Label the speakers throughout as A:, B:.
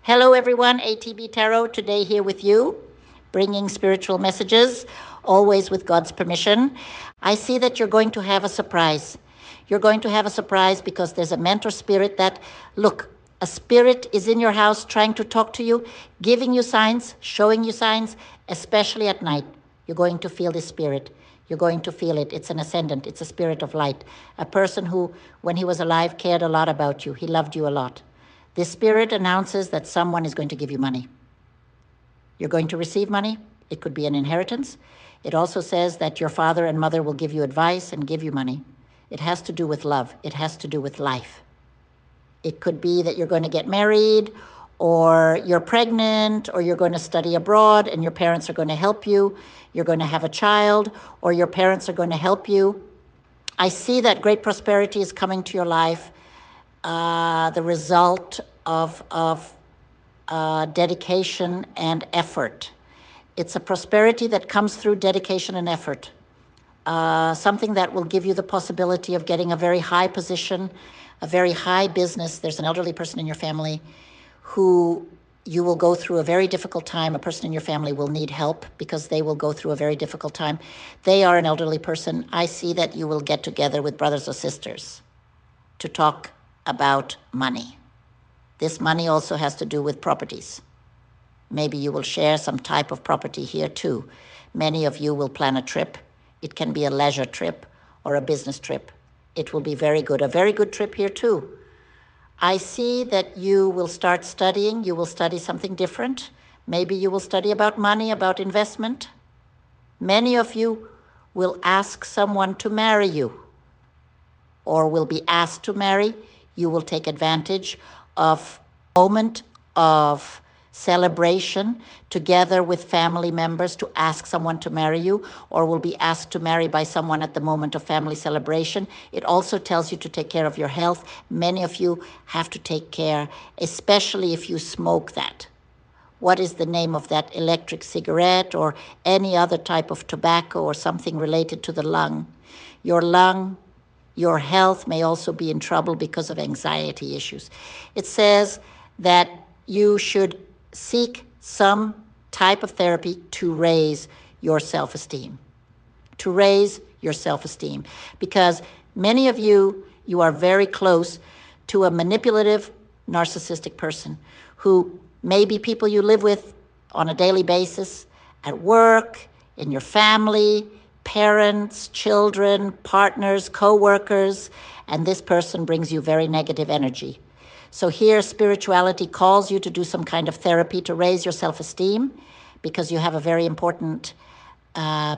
A: Hello everyone, ATB Tarot today here with you, bringing spiritual messages, always with God's permission. I see that you're going to have a surprise. You're going to have a surprise because there's a mentor spirit that, look, a spirit is in your house trying to talk to you, giving you signs, showing you signs, especially at night. You're going to feel this spirit. You're going to feel it. It's an ascendant. It's a spirit of light. A person who, when he was alive, cared a lot about you. He loved you a lot. This spirit announces that someone is going to give you money. You're going to receive money. It could be an inheritance. It also says that your father and mother will give you advice and give you money. It has to do with love. It has to do with life. It could be that you're going to get married, or you're pregnant, or you're going to study abroad and your parents are going to help you. You're going to have a child, or your parents are going to help you. I see that great prosperity is coming to your life. The result of dedication and effort. It's a prosperity that comes through dedication and effort. Something that will give you the possibility of getting a very high position, a very high business. There's an elderly person in your family who you will go through a very difficult time. A person in your family will need help because they will go through a very difficult time. They are an elderly person. I see that you will get together with brothers or sisters to talk about money. This money also has to do with properties. Maybe you will share some type of property here too. Many of you will plan a trip. It can be a leisure trip or a business trip. It will be very good. A very good trip here too. I see that you will start studying. You will study something different. Maybe you will study about money, about investment. Many of you will ask someone to marry you or will be asked to marry. You will take advantage of a moment of celebration together with family members to ask someone to marry you, or will be asked to marry by someone at the moment of family celebration. It also tells you to take care of your health. Many of you have to take care, especially if you smoke that. What is the name of that electric cigarette or any other type of tobacco or something related to the lung? Your health may also be in trouble because of anxiety issues. It says that you should seek some type of therapy to raise your self-esteem. To raise your self-esteem. Because many of you are very close to a manipulative, narcissistic person who may be people you live with on a daily basis, at work, in your family, parents, children, partners, co-workers, and this person brings you very negative energy. So here, spirituality calls you to do some kind of therapy to raise your self-esteem because you have a very important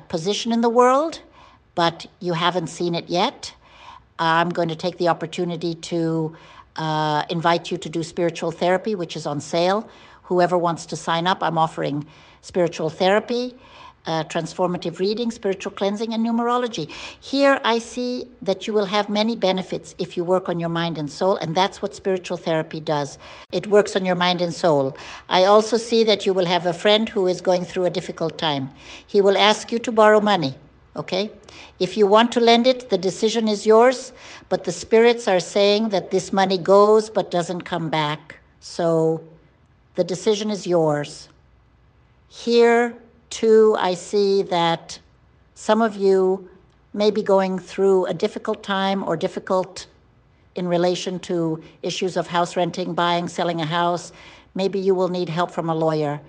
A: position in the world, but you haven't seen it yet. I'm going to take the opportunity to invite you to do spiritual therapy, which is on sale. Whoever wants to sign up, I'm offering spiritual therapy, transformative reading, spiritual cleansing, and numerology. Here I see that you will have many benefits if you work on your mind and soul, and that's what spiritual therapy does. It works on your mind and soul. I also see that you will have a friend who is going through a difficult time. He will ask you to borrow money, okay? If you want to lend it, the decision is yours, but the spirits are saying that this money goes but doesn't come back. So the decision is yours. Here, too, I see that some of you may be going through a difficult time or difficult in relation to issues of house renting, buying, selling a house. Maybe you will need help from a lawyer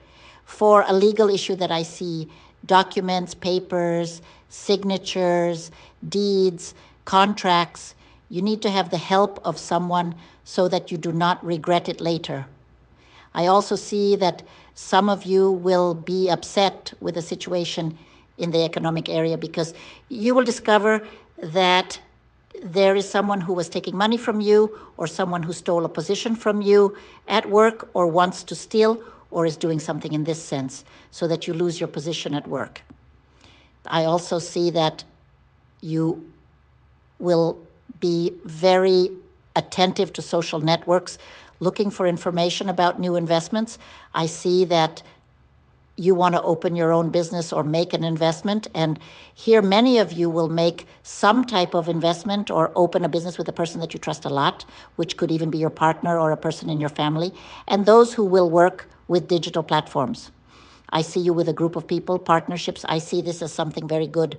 A: for a legal issue that I see: documents, papers, signatures, deeds, contracts. You need to have the help of someone so that you do not regret it later. I also see that some of you will be upset with the situation in the economic area because you will discover that there is someone who was taking money from you, or someone who stole a position from you at work, or wants to steal, or is doing something in this sense so that you lose your position at work. I also see that you will be very attentive to social networks, looking for information about new investments. I see that you want to open your own business or make an investment. And here, many of you will make some type of investment or open a business with a person that you trust a lot, which could even be your partner or a person in your family. And those who will work with digital platforms. I see you with a group of people, partnerships. I see this as something very good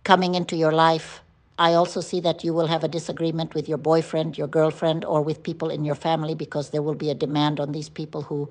A: coming into your life. I also see that you will have a disagreement with your boyfriend, your girlfriend, or with people in your family, because there will be a demand on these people who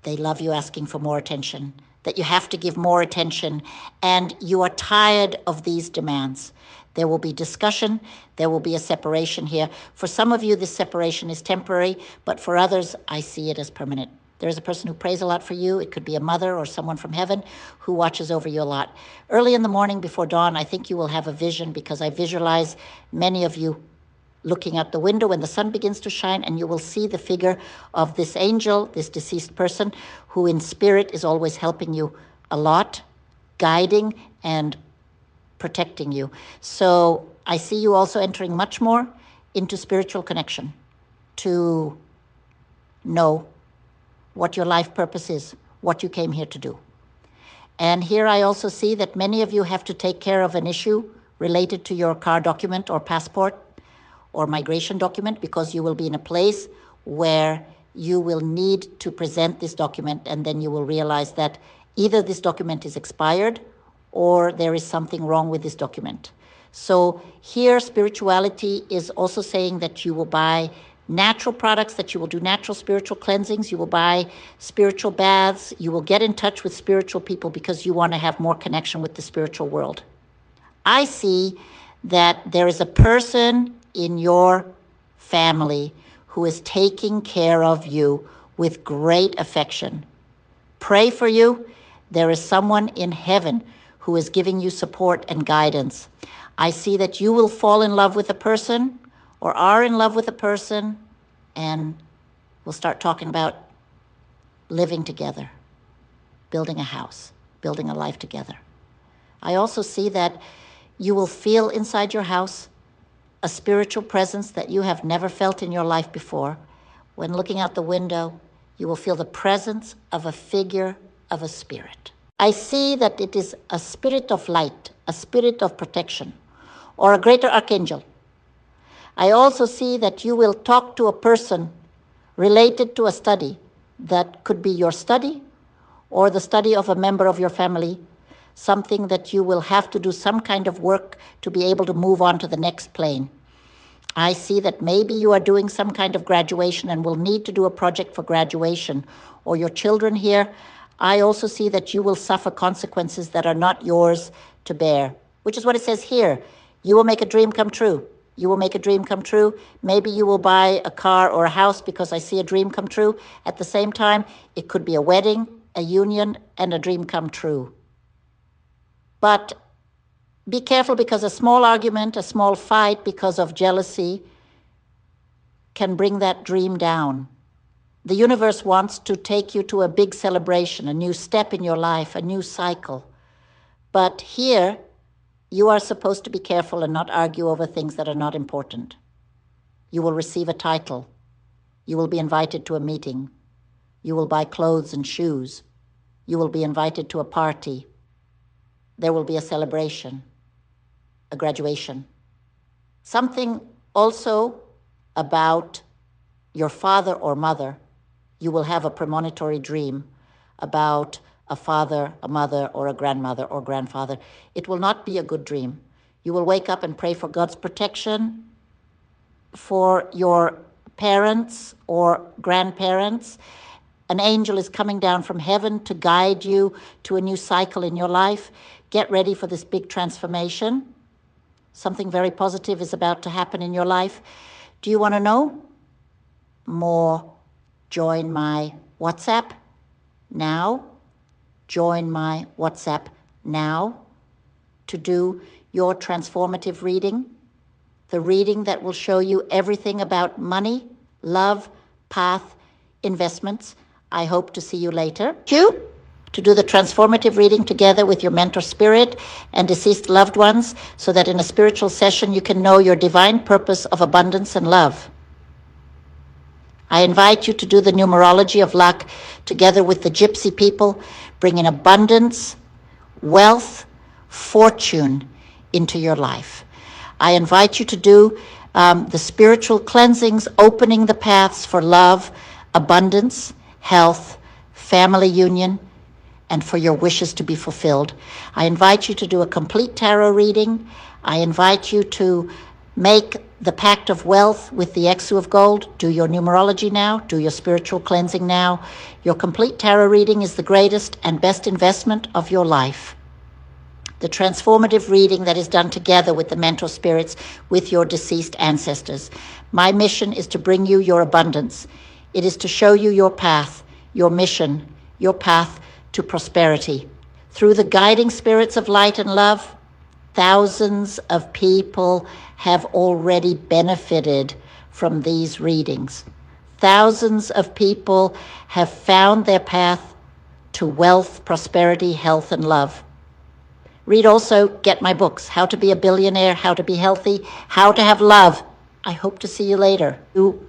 A: they love you asking for more attention, that you have to give more attention, and you are tired of these demands. There will be discussion. There will be a separation here. For some of you, this separation is temporary, but for others, I see it as permanent. There is a person who prays a lot for you. It could be a mother or someone from heaven who watches over you a lot. Early in the morning before dawn, I think you will have a vision, because I visualize many of you looking out the window when the sun begins to shine, and you will see the figure of this angel, this deceased person, who in spirit is always helping you a lot, guiding and protecting you. So I see you also entering much more into spiritual connection, to know what your life purpose is, what you came here to do. And here I also see that many of you have to take care of an issue related to your car document or passport or migration document, because you will be in a place where you will need to present this document, and then you will realize that either this document is expired or there is something wrong with this document. So here, spirituality is also saying that you will buy natural products, that you will do natural spiritual cleansings, you will buy spiritual baths, you will get in touch with spiritual people because you want to have more connection with the spiritual world. I see that there is a person in your family who is taking care of you with great affection. Pray for you. There is someone in heaven who is giving you support and guidance. I see that you will fall in love with a person, or are in love with a person, and we'll start talking about living together, building a house, building a life together. I also see that you will feel inside your house a spiritual presence that you have never felt in your life before. When looking out the window, you will feel the presence of a figure of a spirit. I see that it is a spirit of light, a spirit of protection, or a greater archangel. I also see that you will talk to a person related to a study that could be your study or the study of a member of your family, something that you will have to do some kind of work to be able to move on to the next plane. I see that maybe you are doing some kind of graduation and will need to do a project for graduation, or your children here. I also see that you will suffer consequences that are not yours to bear, which is what it says here. You will make a dream come true. You will make a dream come true. Maybe you will buy a car or a house because I see a dream come true. At the same time, it could be a wedding, a union, and a dream come true. But be careful, because a small argument, a small fight because of jealousy can bring that dream down. The universe wants to take you to a big celebration, a new step in your life, a new cycle. But here, you are supposed to be careful and not argue over things that are not important. You will receive a title. You will be invited to a meeting. You will buy clothes and shoes. You will be invited to a party. There will be a celebration, a graduation. Something also about your father or mother. You will have a premonitory dream about a father, a mother, or a grandmother or grandfather. It will not be a good dream. You will wake up and pray for God's protection for your parents or grandparents. An angel is coming down from heaven to guide you to a new cycle in your life. Get ready for this big transformation. Something very positive is about to happen in your life. Do you want to know more? Join my WhatsApp now. Join my WhatsApp now to do your transformative reading, the reading that will show you everything about money, love, path, investments. I hope to see you later. To do the transformative reading together with your mentor spirit and deceased loved ones, so that in a spiritual session you can know your divine purpose of abundance and love. I invite you to do the numerology of luck together with the gypsy people, bringing abundance, wealth, fortune into your life. I invite you to do the spiritual cleansings, opening the paths for love, abundance, health, family union, and for your wishes to be fulfilled. I invite you to do a complete tarot reading. I invite you to make the pact of wealth with the Exu of Gold. Do your numerology now. Do your spiritual cleansing now. Your complete tarot reading is the greatest and best investment of your life. The transformative reading that is done together with the mentor spirits, with your deceased ancestors. My mission is to bring you your abundance. It is to show you your path, your mission, your path to prosperity. Through the guiding spirits of light and love, thousands of people have already benefited from these readings. Thousands of people have found their path to wealth, prosperity, health, and love. Read also, get my books, How to Be a Billionaire, How to Be Healthy, How to Have Love. I hope to see you later. You